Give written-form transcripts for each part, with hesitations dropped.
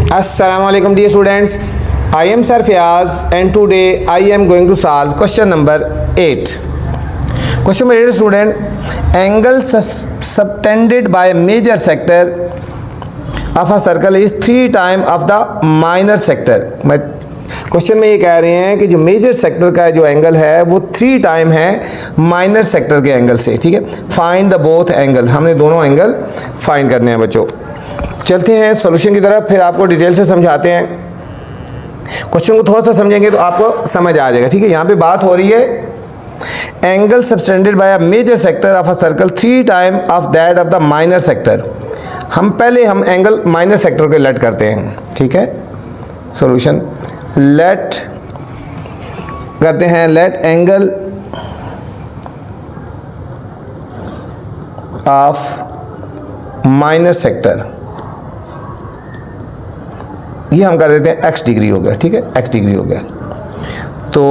Assalamualaikum dear students, I am Sir Fiaz and today I am going to solve question number 8. Question number 8 student, angle subtended by a major sector of a circle is 3 times of the minor sector. Question में ये कह रहे हैं कि जो major sector का जो angle है वो 3 टाइम है माइनर सेक्टर के एंगल से, ठीक है। फाइंड द बोथ एंगल, हमने दोनों एंगल फाइंड करने हैं बच्चों। चलते हैं सॉल्यूशन की तरफ, फिर आपको डिटेल से समझाते हैं। क्वेश्चन को थोड़ा सा समझेंगे तो आपको समझ आ जाएगा, ठीक है। यहाँ पे बात हो रही है angle subtended by a major sector of a circle 3 time of that of the minor sector. हम एंगल माइनर सेक्टर को लेट करते हैं, ठीक है। सॉल्यूशन लेट करते हैं, let angle of minor sector, ये हम कर देते हैं x डिग्री हो गया, ठीक है, x डिग्री हो गया। तो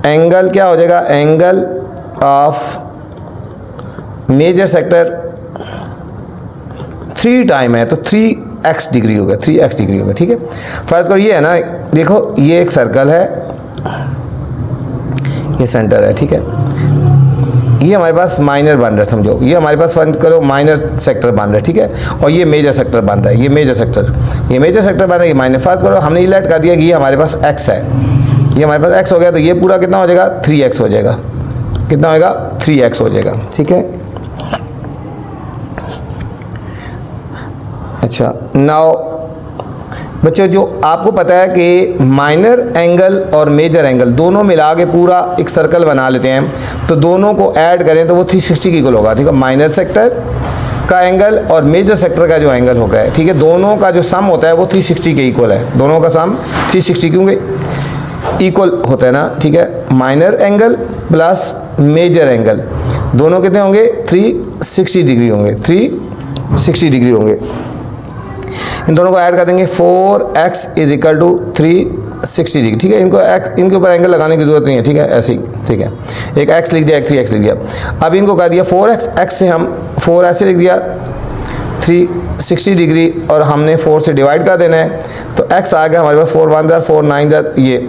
एंगल क्या हो जाएगा, angle of major sector 3 time है तो 3x डिग्री हो गया, 3x डिग्री हो गया, ठीक है। फर्ज करो ये है ना, देखो ये एक सर्कल है, ये सेंटर है, ठीक है। ये हमारे पास माइनर बन रहा है, समझो ये हमारे पास फर्ज करो माइनर सेक्टर बन रहा है, ठीक है। और ये मेजर सेक्टर बन रहा है, ये मेजर सेक्टर बन रहा है, ये माइनर। फर्ज करो हमने ये लेट कर दिया कि ये हमारे पास x है, ये हमारे पास x हो गया, तो ये पूरा कितना हो जाएगा, 3x हो जाएगा। कितना होगा, 3x हो जाएगा, ठीक है। अच्छा, नाउ बच्चों जो आपको पता है कि माइनर एंगल और मेजर एंगल दोनों मिला के पूरा एक सर्कल बना लेते हैं, तो दोनों को ऐड करें तो वो 360 की इक्वल होगा, ठीक है। माइनर सेक्टर का एंगल और मेजर सेक्टर का जो एंगल होगा, ठीक है, दोनों का जो सम होता है वो 360 के इक्वल है। दोनों का सम 360 क्योंकि इक्वल होता है ना, ठीक है। Minor angle plus major angle दोनों कितने होंगे, 360 डिग्री होंगे, 360 डिग्री होंगे। इन दोनों को ऐड कर देंगे, 4x is equal to 360 degree, ठीक है। इनके ऊपर एंगल लगाने की जरूरत नहीं है, ठीक है, ऐसे ही, ठीक है। एक x लिख दिया, एक 3x लिख दिया। अब इनको कर दिया 4x, x से हम 4 ऐसे लिख दिया 360 डिग्री, और हमने 4 से डिवाइड कर देना है, तो x आ गया हमारे पास 4 1 जार 4 9 जार, ये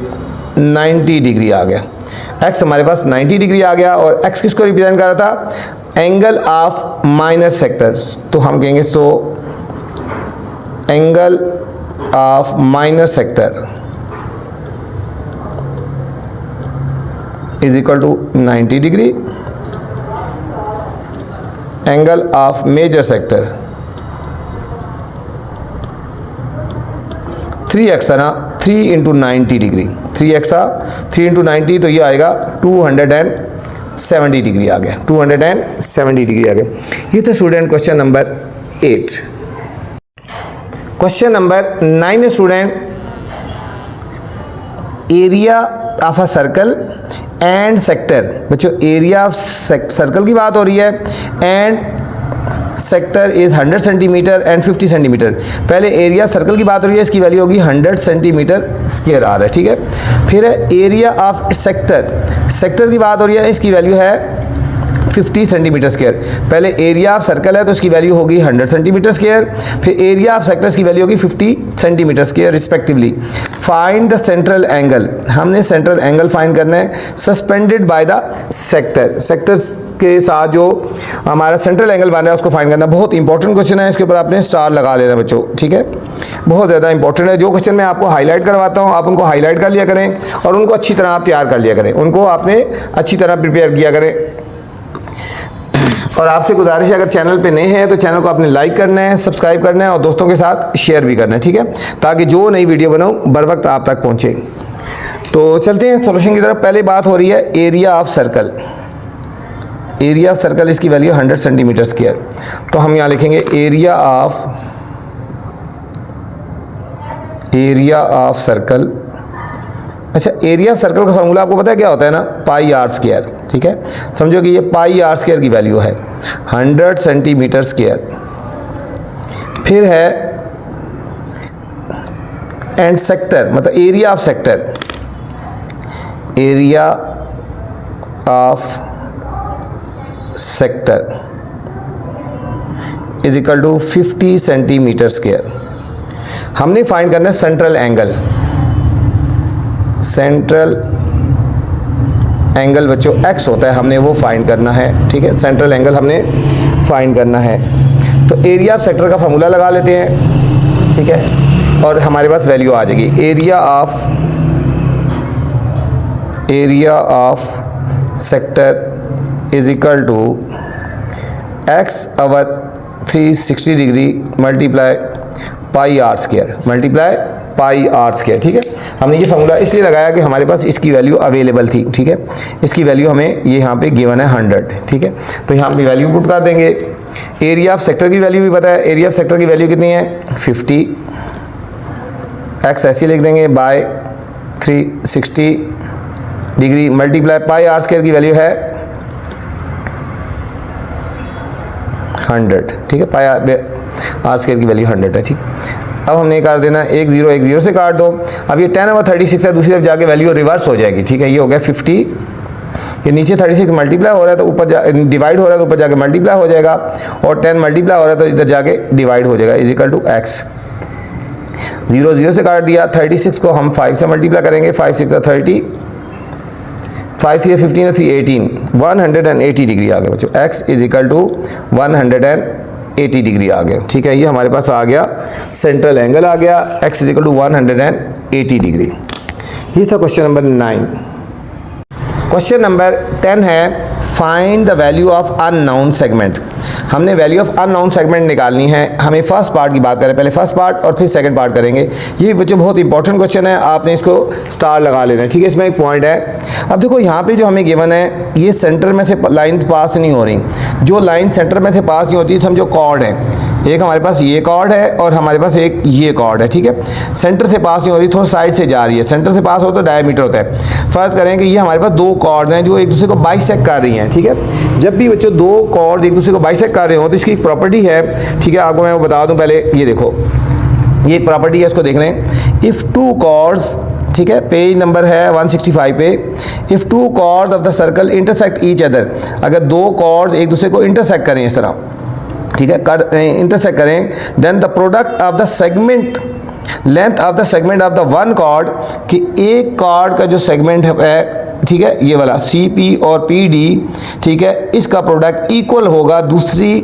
90 डिग्री आ गया। x हमारे पास 90 डिग्री आ गया, और x किसको रिप्रेजेंट कर रहा था, एंगल ऑफ माइनर सेक्टर। तो हम कहेंगे so angle of minor sector is equal to 90 degree, angle of major sector 3x था ना, 3 इंटू 90 डिग्री, 3x था, 3 इंटू 90 तो ये आएगा 270 डिग्री आ गया, 270 डिग्री आ गया। ये था student question number 8। Question number 9 student, area of a circle and sector. बच्चों एरिया ऑफ सर्कल की बात हो रही है, and sector is 100 centimetre and 50 centimetre. पहले एरिया सर्कल की बात हो रही है, इसकी वैल्यू होगी 100 सेंटीमीटर स्क्वायर आ रहा है, ठीक है। फिर एरिया ऑफ सेक्टर की बात हो रही है, इसकी वैल्यू है 50 सेंटीमीटर स्क्वायर। पहले एरिया ऑफ सर्कल है तो इसकी वैल्यू होगी 100 सेंटीमीटर स्क्वायर, फिर एरिया ऑफ सेक्टर्स की वैल्यू होगी 50 centimetre square respectively. Find the central angle, हमने सेंट्रल एंगल फाइंड करना है सस्पेंडेड बाय द सेक्टर्स के साथ जो हमारा सेंट्रल एंगल बन रहा है उसको फाइंड करना। बहुत इंपॉर्टेंट क्वेश्चन है, इसके ऊपर आपने स्टार लगा लेना बच्चों, ठीक है। बहुत ज़्यादा इंपॉर्टेंट है। जो क्वेश्चन मैं आपको हाईलाइट करवाता हूँ आप उनको हाईलाइट कर लिया करें, और उनको अच्छी तरह आप तैयार कर लिया करें, उनको आपने अच्छी तरह प्रिपेयर किया करें। और आपसे गुजारिश है, अगर चैनल पे नए हैं तो चैनल को आपने लाइक करना है, सब्सक्राइब करना है, और दोस्तों के साथ शेयर भी करना है, ठीक है, ताकि जो नई वीडियो बनाऊँ बर वक्त आप तक पहुँचे। तो चलते हैं सॉल्यूशन की तरफ। पहले बात हो रही है area of circle. Area of circle इसकी वैल्यू 100 सेंटीमीटर स्क्वायर, तो हम यहाँ लिखेंगे एरिया ऑफ सर्कल। अच्छा, एरिया ऑफ सर्कल का फॉर्मूला आपको पता है क्या होता है ना, पाई आर स्क्वायर, ठीक है। समझो कि ये पाई आर स्क्वायर की वैल्यू है 100 सेंटीमीटर स्क्वायर। फिर है एंड सेक्टर, मतलब area of sector, area of sector is equal to 50 centimetre square. हमने फाइंड करना है सेंट्रल एंगल। सेंट्रल एंगल बच्चों x होता है, हमने वो फाइंड करना है, ठीक है। सेंट्रल एंगल हमने फाइंड करना है। तो एरिया ऑफ सेक्टर का फॉर्मूला लगा लेते हैं, ठीक है, और हमारे पास वैल्यू आ जाएगी। Area of sector is equal to x over 360 degree multiply pi R square, multiply pi R square, ठीक है। हमने ये फॉर्मूला इसलिए लगाया कि हमारे पास इसकी वैल्यू अवेलेबल थी, ठीक है। इसकी वैल्यू हमें ये यहाँ पे गिवन है 100, ठीक है। तो यहाँ पे वैल्यू पुट कर देंगे। एरिया ऑफ सेक्टर की वैल्यू भी पता है, एरिया ऑफ सेक्टर की वैल्यू कितनी है 50, एक्स ऐसे लिख देंगे by 360 degree multiply pi R square की वैल्यू है 100, ठीक है। पाई आर स्क्वायर की वैल्यू 100 है, ठीक। अब हमने ये कर देना, एक जीरो से काट दो। अब ये 10/36 है, दूसरी तरफ जाके वैल्यू रिवर्स हो जाएगी, ठीक है। ये हो गया 50, ये नीचे 36 मल्टीप्लाई हो रहा है तो ऊपर डिवाइड हो रहा है तो ऊपर जाके मल्टीप्लाई हो जाएगा, और 10 मल्टीप्लाई हो रहा है तो इधर जाके डिवाइड हो जाएगा, इज इक्वल टू एक्स। 0 से काट दिया। 36 को हम 5 से मल्टीप्लाई करेंगे, 5 6 30, 5 3 15 और 3 18, 180 डिग्री आ गया बच्चों। x is equal to 180 degree आ गया, ठीक है। ये हमारे पास आ गया सेंट्रल एंगल आ गया, x is equal to 180 degree. ये था क्वेश्चन नंबर 9। क्वेश्चन नंबर 10 है find the value of unknown segment. हमने वैल्यू ऑफ अननोन सेगमेंट निकालनी है। हमें फर्स्ट पार्ट की बात करें, पहले फर्स्ट पार्ट और फिर सेकंड पार्ट करेंगे। ये बच्चों बहुत इंपॉर्टेंट क्वेश्चन है, आपने इसको स्टार लगा लेना है, ठीक है। इसमें एक पॉइंट है, अब देखो यहाँ पे जो हमें गिवन है ये सेंटर में से लाइन पास नहीं हो रही। जो लाइन सेंटर में से पास नहीं होती समझो कॉर्ड है, एक हमारे पास ये कॉर्ड है और हमारे पास एक ये कॉर्ड है, ठीक है। सेंटर से पास नहीं हो रही, थोड़ा साइड से जा रही है। सेंटर से पास हो तो डायमीटर होता है। फर्ज करें कि ये हमारे पास दो कॉर्ड हैं जो एक दूसरे को बाइसेक्ट कर रही हैं, ठीक है। जब भी बच्चों दो कॉर्ड एक दूसरे को बाइसेक्ट कर रहे हो तो इसकी एक प्रॉपर्टी है, ठीक है। आपको मैं वो बता दूं, पहले ये देखो, ये एक प्रॉपर्टी है, इसको देख लें। इफ़ टू कॉर्ड्स, ठीक है, पेज नंबर है 165 पे, if two chords of the circle intersect each other, अगर दो कॉर्ड्स एक दूसरे को इंटरसेक्ट करें इस तरह, ठीक है, इंटरसेक्ट करें, then the product of the segment length of the segment of the one chord, कि एक कॉर्ड का जो सेगमेंट है, ठीक है, ये वाला CP और PD, ठीक है, इसका प्रोडक्ट इक्वल होगा दूसरी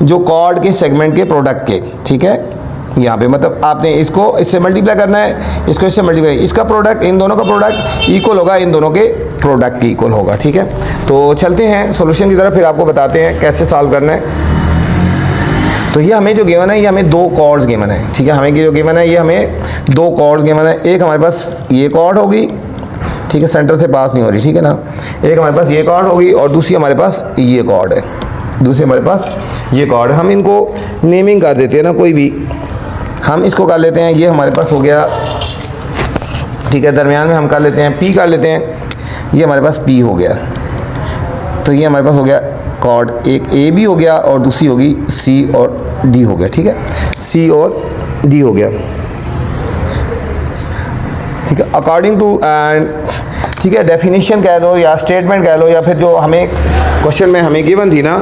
जो कॉर्ड के सेगमेंट के प्रोडक्ट के, ठीक है। यहाँ पे मतलब आपने इसको इससे मल्टीप्लाई करना है, इसको इससे मल्टीप्लाई, इसका प्रोडक्ट इन दोनों का प्रोडक्ट इक्वल होगा इन दोनों के प्रोडक्ट के इक्वल होगा, ठीक है। तो चलते हैं सॉल्यूशन की तरफ, फिर आपको बताते हैं कैसे सॉल्व करना है। तो ये हमें जो गिवन है ये हमें दो कॉर्ड्स गिवन है, ठीक है। हमें जो गिवन है ये हमें दो कॉर्ड्स गिवन है। एक हमारे पास ये कॉर्ड होगी, ठीक है, सेंटर से पास नहीं हो रही, ठीक है ना। एक हमारे पास ये कॉर्ड होगी और दूसरी हमारे पास ये कॉर्ड है, दूसरी हमारे पास ये कॉर्ड है। हम इनको नेमिंग कर देते हैं ना, कोई भी हम इसको कर लेते हैं, ये हमारे पास हो गया, ठीक है। दरमियान में हम कर लेते हैं P कर लेते हैं, ये हमारे पास P हो गया। तो ये हमारे पास हो गया कॉर्ड, एक AB हो गया और दूसरी होगी C और D हो गया, ठीक है, C और D हो गया, ठीक है। अकॉर्डिंग टू एंड, ठीक है, डेफिनेशन कह लो या स्टेटमेंट कह लो, या फिर जो हमें क्वेश्चन में हमें गिवन थी ना,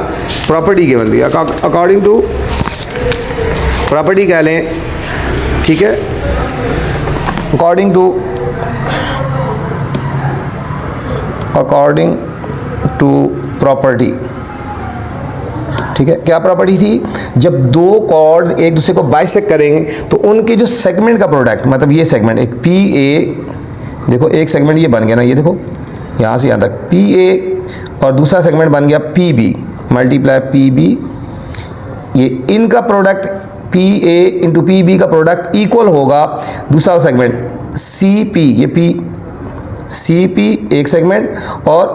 प्रॉपर्टी गिवन थी, अकॉर्डिंग टू प्रॉपर्टी कह लें, ठीक है। अकॉर्डिंग टू प्रॉपर्टी, ठीक है। क्या प्रॉपर्टी थी, जब दो कॉर्ड्स एक दूसरे को बाइसेक्ट करेंगे तो उनके जो सेगमेंट का प्रोडक्ट, मतलब ये सेगमेंट एक PA, देखो एक सेगमेंट ये बन गया ना, ये देखो यहाँ से यहाँ तक PA, और दूसरा सेगमेंट बन गया PB मल्टीप्लाई PB, ये इनका प्रोडक्ट PA इंटू PB का प्रोडक्ट इक्वल होगा दूसरा सेगमेंट CP, ये CP एक सेगमेंट और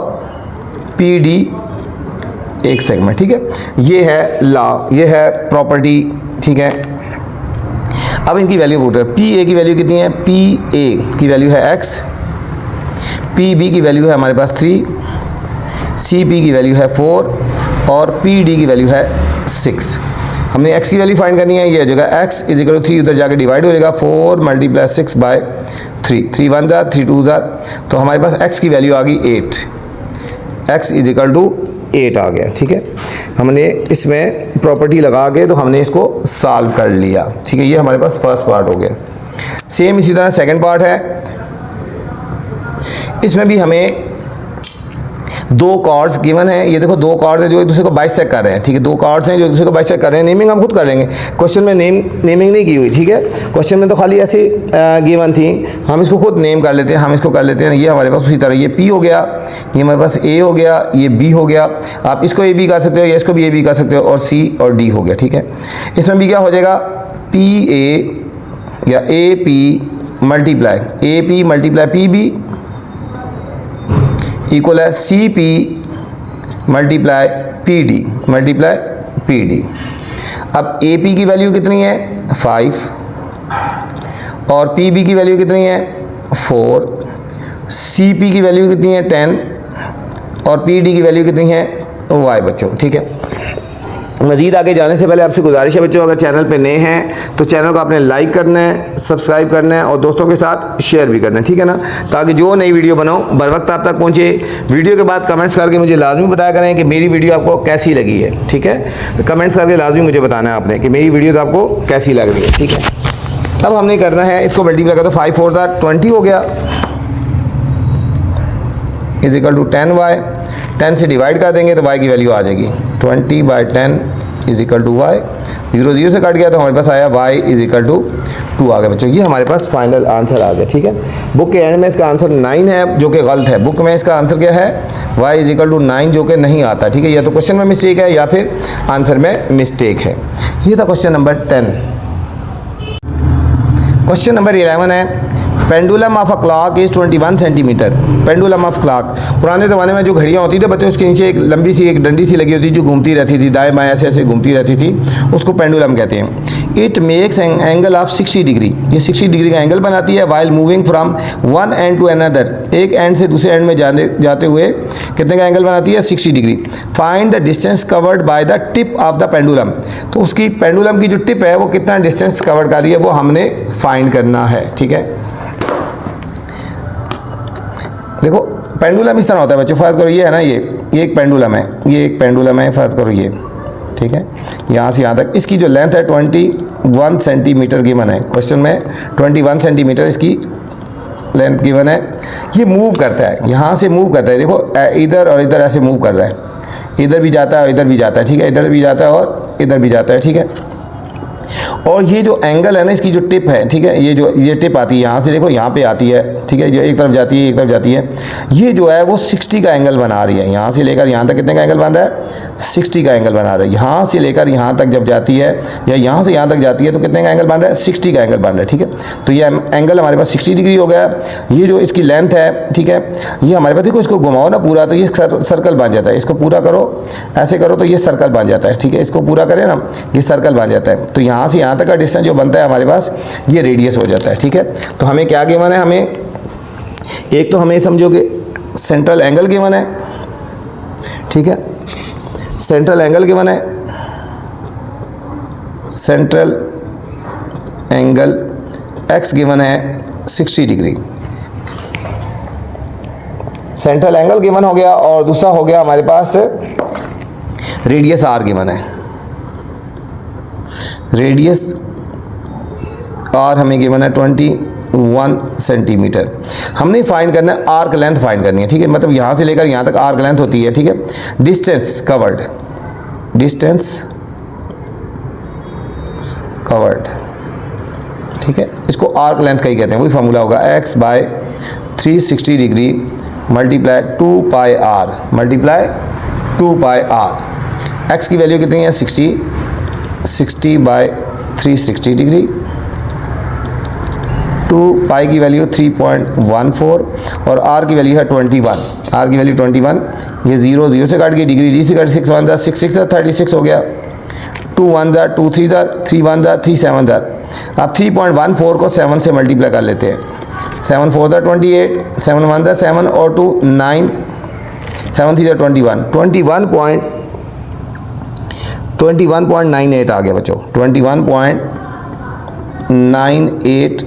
PD एक सेगमेंट, ठीक है। ये है लॉ, ये है प्रॉपर्टी, ठीक है। अब इनकी वैल्यू पूछते हैं। PA की वैल्यू कितनी है, PA की वैल्यू है x, PB की वैल्यू है हमारे पास 3, CP की वैल्यू है 4 और PD की वैल्यू है 6। हमने x की वैल्यू फाइंड करनी है, ये हो जाएगा x इज इक्वल टू 3, उधर जाके डिवाइड हो जाएगा 4 मल्टीप्लाई 6 बाय 3, 3 1 3 2, तो हमारे पास x की वैल्यू आ गई 8, x इज इक्वल टू 8 आ गया। ठीक है, हमने इसमें प्रॉपर्टी लगा के तो हमने इसको सॉल्व कर लिया। ठीक है, ये हमारे पास फर्स्ट पार्ट हो गया। सेम इसी तरह सेकंड पार्ट है, इसमें भी हमें दो कॉर्ड्स गिवन है। ये देखो दो कॉर्ड्स हैं जो एक दूसरे को बाइसेक्ट कर रहे हैं। ठीक है, दो कॉर्ड्स हैं जो एक दूसरे को बाइसेक्ट कर रहे हैं। नेमिंग हम खुद कर लेंगे, क्वेश्चन में नेमिंग नहीं की हुई। ठीक है, क्वेश्चन में तो खाली ऐसी गिवन थी, हम इसको खुद नेम कर लेते हैं। हम इसको कर लेते हैं, ये हमारे पास उसी तरह ये P हो गया, ये हमारे पास A हो गया, ये B हो गया। आप इसको A B कर सकते हो या इसको भी A B कर सकते हो, और C और D हो गया। ठीक है, इसमें भी क्या हो जाएगा, PA या AP multiply AP multiply PB equal है CP मल्टीप्लाई PD। अब AP की वैल्यू कितनी है 5 और PB की वैल्यू कितनी है 4, CP की वैल्यू कितनी है 10 और PD की वैल्यू कितनी है Y बच्चों। ठीक है, मज़ीद आगे जाने से पहले आपसे गुजारिश है बच्चों, अगर चैनल पे नए हैं तो चैनल को आपने लाइक करना है, सब्सक्राइब करना है और दोस्तों के साथ शेयर भी करना है। ठीक है ना, ताकि जो नई वीडियो बनाऊँ बर वक्त आप तक पहुँचे। वीडियो के बाद कमेंट्स करके मुझे लाजमी बताया करें कि मेरी वीडियो आपको कैसी लगी है। ठीक है, तो कमेंट्स करके लाजमी मुझे बताना है आपने कि मेरी वीडियो आपको कैसी लग रही है। ठीक है, अब हमने करना है इसको मल्टीप्लाई कर, तो 5 4 20 हो गया इज इक्वल टू 10y। 10 से डिवाइड कर देंगे तो y की वैल्यू आ जाएगी 20/10 इज इक्वल टू y। 0 0 से कट गया तो हमारे पास आया y इज इक्वल टू 2 आ गया बच्चों। ये हमारे पास फाइनल आंसर आ गया। ठीक है, बुक के एंड में इसका आंसर 9 है जो कि गलत है। बुक में इसका आंसर क्या है y इज इक्वल टू 9 जो कि नहीं आता। ठीक है, या तो क्वेश्चन में मिस्टेक है या फिर आंसर में मिस्टेक है। ये था क्वेश्चन नंबर 10। क्वेश्चन नंबर 11 है, pendulum of a clock is 21 centimetre. Pendulum of clock, पुराने ज़माने में जो घड़ियाँ होती थी बच्चों, उसके नीचे एक लंबी सी एक डंडी सी लगी होती थी जो घूमती रहती थी, दाएं बाएं ऐसे ऐसे घूमती रहती थी, उसको पेंडुलम कहते हैं। It makes an angle of 60 degree, ये 60 डिग्री का एंगल बनाती है while moving from one end to another, एक एंड से दूसरे एंड में जाते हुए कितने का एंगल बनाती है 60 degree. Find the distance covered by the tip of the pendulum, तो उसकी पेंडुलम की जो टिप है वो कितना डिस्टेंस कवर कर रही है वो हमने फाइंड करना है। ठीक है, देखो पेंडुलम इस तरह होता है बच्चों, फर्ज करो ये है ना, ये एक पेंडुलम है, ये एक पेंडुलम है, फर्ज करो ये। ठीक है, यहाँ से यहाँ तक इसकी जो लेंथ है 21 सेंटीमीटर गिवन है क्वेश्चन में, 21 सेंटीमीटर इसकी लेंथ गिवन है। ये मूव करता है, यहाँ से मूव करता है, देखो इधर और इधर ऐसे मूव कर रहा है, इधर भी जाता है और इधर भी जाता है। ठीक है, इधर भी जाता है और इधर भी जाता है। ठीक है, और ये जो एंगल है ना, इसकी जो टिप है, ठीक है, ये टिप आती है यहाँ से, देखो यहाँ पे आती है। ठीक है, जो एक तरफ जाती है एक तरफ जाती है, ये जो है वो 60 का एंगल बना रही है। यहाँ से लेकर यहाँ तक कितने का एंगल बन रहा है 60 का एंगल बना रहा है। यहाँ से लेकर यहाँ तक जब जाती है या यहाँ से यहाँ तक जाती है तो कितने का एंगल बन रहा है 60 का एंगल बन रहा है। ठीक है, तो ये एंगल हमारे पास 60 डिग्री हो गया। ये जो इसकी लेंथ है, ठीक है, ये हमारे पास, देखो इसको घुमाओ ना पूरा तो ये सर्कल बन जाता है। इसको पूरा करो, ऐसे करो तो ये सर्कल बन जाता है। ठीक है, इसको पूरा करें ना, ये सर्कल बन जाता है। तो यहाँ से यहाँ तक का डिस्टेंस जो बनता है हमारे पास ये रेडियस हो जाता है। ठीक है, तो हमें क्या गिवन है, हमें एक तो हमें समझो कि सेंट्रल एंगल गिवन है। ठीक है, सेंट्रल एंगल गिवन है, सेंट्रल एंगल एक्स गिवन है 60 डिग्री। सेंट्रल एंगल गिवन हो गया और दूसरा हो गया हमारे पास रेडियस आर गिवन है। रेडियस आर हमें गिवन है 21 सेंटीमीटर। हमने फाइंड करना है आर्क लेंथ फाइंड करनी है। ठीक है, मतलब यहाँ से लेकर यहाँ तक आर्क लेंथ होती है। ठीक है, डिस्टेंस कवर्ड, डिस्टेंस कवर्ड। ठीक है, इसको आर्क लेंथ का ही कहते हैं, वही फार्मूला होगा x by 360 degree multiply 2 pi R multiply 2 pi R. x की वैल्यू कितनी है 60 बाय 360 डिग्री, 2 पाई की वैल्यू 3.14 और r की वैल्यू है 21। r की वैल्यू 21, ये 0 0 से काट गई, डिग्री डी से काट 6 1 6 6 36 हो गया, 2 1 2 3 3 1 3 7। अब 3.14 को 7 से मल्टीप्लाई कर लेते हैं। 7 4 28, 7 1 7 और 2 9, 7 3 21, 21.98 आ गया बच्चों, 21.98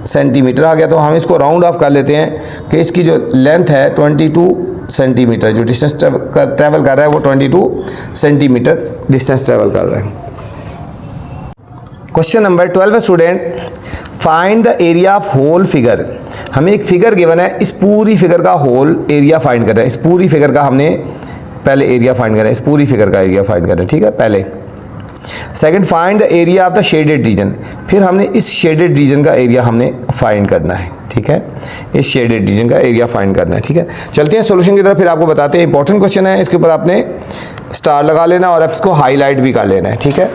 सेंटीमीटर आ गया। तो हम इसको राउंड ऑफ कर लेते हैं कि इसकी जो लेंथ है 22 सेंटीमीटर, जो डिस्टेंस ट्रैवल कर रहा है वो 22 सेंटीमीटर डिस्टेंस ट्रैवल कर रहा है। Question number 12 student, find the area of whole figure. हमें एक फिगर गिवन है, इस पूरी फिगर का होल एरिया फाइंड करना है। इस पूरी फिगर का हमने पहले एरिया फाइंड करना है, इस पूरी फिगर का एरिया फाइंड करना है, ठीक है पहले। Second, find the area of the shaded region, फिर हमने इस शेडेड रीजन का एरिया हमने फाइंड करना है, ठीक है, इस शेडेड रीजन का एरिया फाइंड करना है, ठीक है। चलते हैं सॉल्यूशन की तरफ, फिर आपको बताते हैं। इंपॉर्टेंट क्वेश्चन है, इसके ऊपर आपने स्टार लगा लेना और इसको हाईलाइट भी कर लेना है, ठीक है।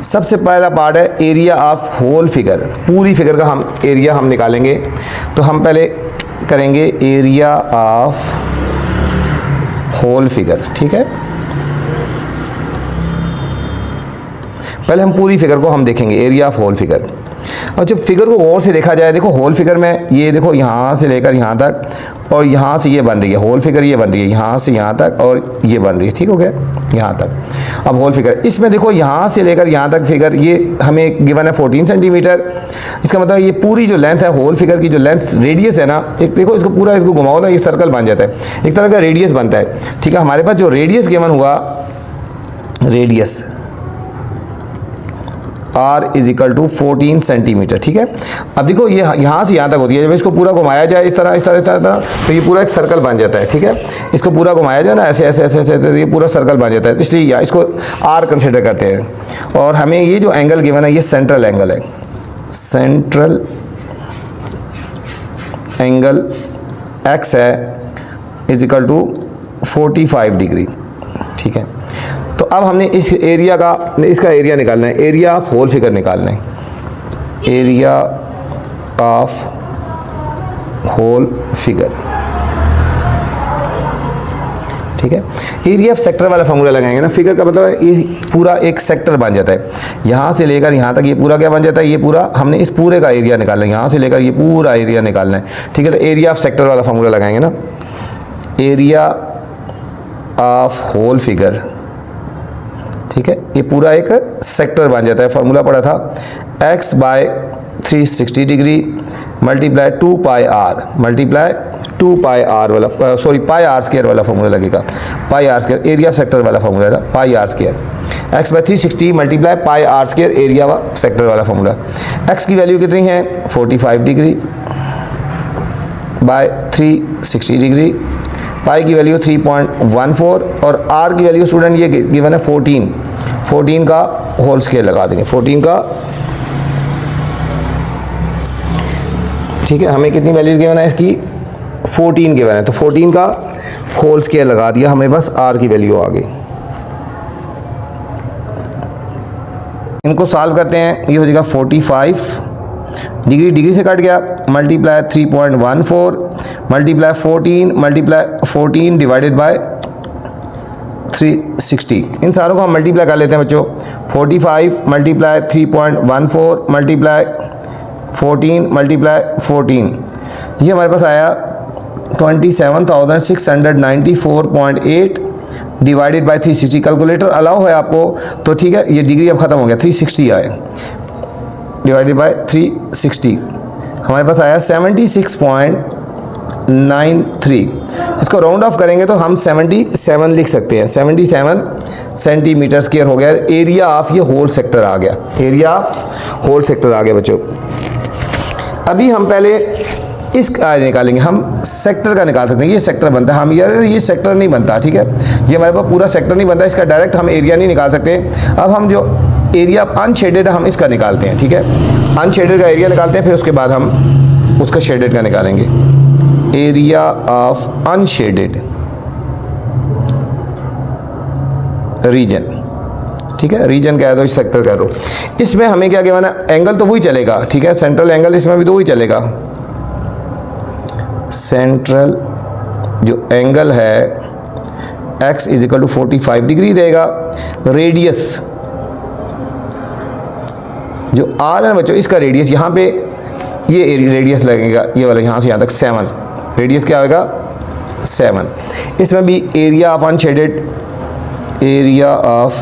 सबसे पहला पार्ट है एरिया ऑफ होल फिगर। पूरी फिगर का हम एरिया हम निकालेंगे, तो हम पहले करेंगे एरिया ऑफ होल फिगर, ठीक है। पहले हम पूरी फिगर को हम देखेंगे, एरिया ऑफ होल फिगर। और जब फिगर को गौर से देखा जाए, देखो होल फिगर में ये देखो यहाँ से लेकर यहाँ तक और यहाँ से ये बन रही है, होल फिगर ये बन रही है यहाँ से यहाँ तक और ये बन रही है, ठीक हो गया यहाँ तक। अब होल फिगर इसमें देखो यहाँ से लेकर यहाँ तक फिगर ये हमें गिवन है 14 सेंटीमीटर। इसका मतलब ये पूरी जो लेंथ है होल फिगर की, जो लेंथ रेडियस है ना, एक देखो इसको पूरा इसको घुमाओ ना, ये सर्कल बन जाता है, एक तरह का रेडियस बनता है, ठीक है। हमारे पास जो रेडियस गिवन हुआ, radius R is equal to 14 centimetre, ठीक है। अब देखो ये यहाँ से यहाँ तक होती है, जब इसको पूरा घुमाया जाए इस तरह इस तरह इस तरह तरह, तो ये पूरा एक सर्कल बन जाता है, ठीक है। इसको पूरा घुमाया जाए ना ऐसे ऐसे ऐसे ऐसे, तो ये पूरा सर्कल बन जाता है, इसलिए इसको R कंसिडर करते हैं। और हमें ये जो एंगल गिवन है ये सेंट्रल एंगल है, सेंट्रल एंगल X है इज इक्वल टू 45 डिग्री, ठीक है। तो अब हमने इस एरिया का, इसका एरिया निकालना है, एरिया ऑफ होल फिगर निकालना है, एरिया ऑफ होल फिगर, ठीक है। एरिया ऑफ सेक्टर वाला फॉर्मूला लगाएंगे ना, फिगर का मतलब है ये पूरा एक सेक्टर बन जाता है, यहाँ से लेकर यहाँ तक ये पूरा क्या बन जाता है, ये पूरा हमने इस पूरे का एरिया निकालना है, यहाँ से लेकर ये पूरा एरिया निकालना है, ठीक है। तो एरिया ऑफ सेक्टर वाला फॉर्मूला लगाएंगे ना, एरिया ऑफ होल फिगर, ठीक है। ये पूरा एक सेक्टर बन जाता है, फार्मूला पड़ा था x by 360 degree multiply 2 pi R, multiply 2 pi R वाला, सॉरी पाई आर स्क्वायर वाला फार्मूला लगेगा, pi R square area of sector वाला फार्मूला था, pi R square, x by 360 multiply pi R square area व sector वाला formula. x की value कितनी है 45 डिग्री बाय 360 डिग्री, पाई की वैल्यू 3.14 और r की वैल्यू स्टूडेंट ये गिवन है 14 का होल स्क्वायर लगा देंगे, 14 का, ठीक है। हमें कितनी वैल्यूज गिवन है इसकी 14 गिवन है, तो 14 का होल स्क्वायर लगा दिया, हमें बस r की वैल्यू आ गई। इनको सॉल्व करते हैं, ये हो जाएगा 45 डिग्री, डिग्री से कट गया, multiply 3.14 multiply 14 multiply 14 divided by 360, इन सारों को हम मल्टीप्लाई कर लेते हैं बच्चों। 45 मल्टीप्लाई 3.14 मल्टीप्लाई 14 मल्टीप्लाई 14, ये हमारे पास आया 27,694.8 डिवाइडेड बाय 360। कैलकुलेटर अलाउ है आपको तो ठीक है, ये डिग्री अब ख़त्म हो गया, 360 आए डिवाइडेड बाय 360, हमारे पास आया 76.93। इसको राउंड ऑफ करेंगे तो हम 77 लिख सकते हैं, 77 सेंटीमीटर स्क्वायर हो गया। एरिया ऑफ ये होल सेक्टर आ गया, एरिया ऑफ होल सेक्टर आ गया बच्चों। अभी हम पहले इसका निकालेंगे, हम सेक्टर का निकाल सकते हैं, ये सेक्टर बनता है, हम यार ये सेक्टर नहीं बनता, ठीक है, ये हमारे पास पूरा सेक्टर नहीं बनता, इसका डायरेक्ट हम एरिया नहीं निकाल सकते। अब हम जो एरिया ऑफ अनशेडेड है हम इसका निकालते हैं, ठीक है, अनशेडेड का एरिया निकालते हैं, फिर उसके बाद हम उसका शेडेड का निकालेंगे। एरिया ऑफ अनशेडेड रीजन, ठीक है, रीजन क्या है तो इस सेक्टर कह रहा हूँ। इसमें हमें क्या कहना है, एंगल तो वही चलेगा, ठीक है, सेंट्रल एंगल इसमें भी तो वही चलेगा। सेंट्रल जो एंगल है x is equal to 45 degree रहेगा। रेडियस जो r है बच्चों, इसका रेडियस यहाँ पे ये रेडियस लगेगा, ये वाला यहाँ से यहाँ तक 7, रेडियस क्या होगा 7। इसमें भी area of unshaded, area of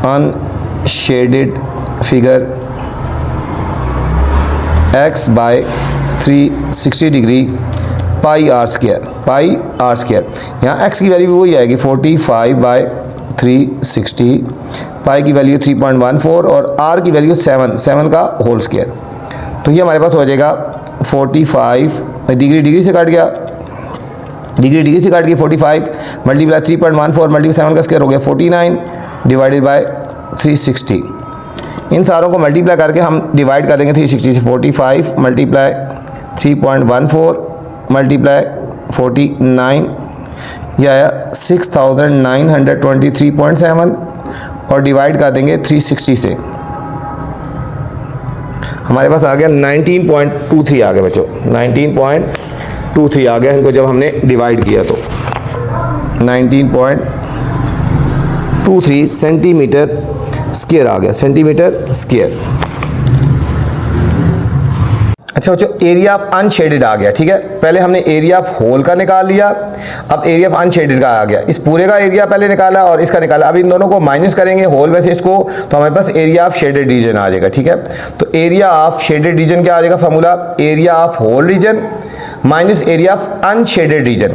unshaded figure x by 360 degree pi R square, pi R square. यहाँ एक्स की वैल्यू वही आएगी 45/360, पाई की वैल्यू 3.14 और आर की वैल्यू 7 का होल स्क्वायर। तो ये हमारे पास हो जाएगा 45 डिग्री से काट गया, डिग्री से काट गया 45 मल्टीप्लाई 3.14 मल्टीप्लाई 7 का स्क्वायर हो गया 49 डिवाइडेड बाय 360। इन सारों को मल्टीप्लाई करके हम डिवाइड कर देंगे 360 से। 45 मल्टीप्लाई 3.14 मल्टीप्लाई 49, यह आया 6923.7 और डिवाइड कर देंगे 360 से। हमारे पास आ गया 19.23 आ गया बच्चों, 19.23 आ गया इनको जब हमने डिवाइड किया तो 19.23 सेंटीमीटर स्क्वायर आ गया, सेंटीमीटर स्क्वायर। अच्छा बच्चों, एरिया ऑफ अनशेडेड आ गया, ठीक है। पहले हमने एरिया ऑफ होल का निकाल लिया, अब एरिया ऑफ अनशेडेड का आ गया। इस पूरे का एरिया पहले निकाला और इसका निकाला। अब इन दोनों को माइनस करेंगे होल में से इसको, तो हमारे पास एरिया ऑफ शेडेड रीजन आ जाएगा, ठीक है। तो एरिया ऑफ शेडेड रीजन क्या आ जाएगा formula, area of whole region minus area of unshaded region,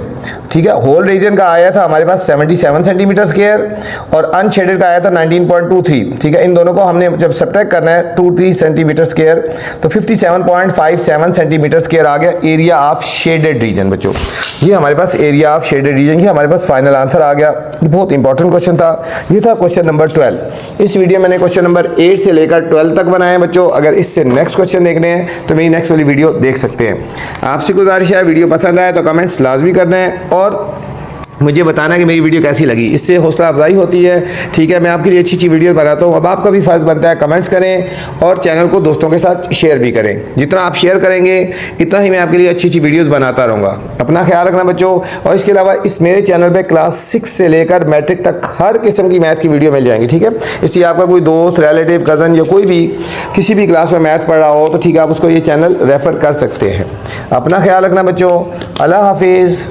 ठीक है। होल रीजन का आया था हमारे पास 77 सेंटीमीटर स्क्वायर और अनशेडेड का आया था 19.23, ठीक है। इन दोनों को हमने जब सब्ट्रैक्ट करना है 23 सेंटीमीटर स्क्वायर तो 57.57 सेंटीमीटर स्क्वायर आ गया एरिया ऑफ शेडेड रीजन। बच्चों ये हमारे पास एरिया ऑफ शेडेड रीजन की हमारे पास फाइनल आंसर आ गया। बहुत इंपॉर्टेंट क्वेश्चन था, ये था क्वेश्चन नंबर 12। इस वीडियो में मैंने क्वेश्चन नंबर 8 से लेकर 12 तक बनाए बच्चों। अगर इससे नेक्स्ट क्वेश्चन देखने हैं तो मेरी नेक्स्ट वाली वीडियो देख सकते हैं। आपसे गुजारिश है वीडियो पसंद आए तो कमेंट्स लाजमी करना है और मुझे बताना कि मेरी वीडियो कैसी लगी, इससे हौसला अफजाई होती है, ठीक है। मैं आपके लिए अच्छी अच्छी वीडियो बनाता हूँ। अब आपका भी फ़र्ज़ बनता है कमेंट्स करें और चैनल को दोस्तों के साथ शेयर भी करें। जितना आप शेयर करेंगे इतना ही मैं आपके लिए अच्छी अच्छी वीडियोस बनाता रहूँगा। अपना ख्याल रखना बच्चों। और इसके अलावा इस मेरे चैनल पे क्लास 6 से लेकर मैट्रिक तक हर किस्म की मैथ की वीडियो मिल जाएंगी, ठीक है। इसलिए आपका कोई दोस्त, रिलेटिव, कज़न या कोई भी किसी भी क्लास में मैथ पढ़ रहा हो तो ठीक है, आप उसको ये चैनल रेफ़र कर सकते हैं। अपना ख्याल रखना बच्चों। अल्लाह हाफिज़।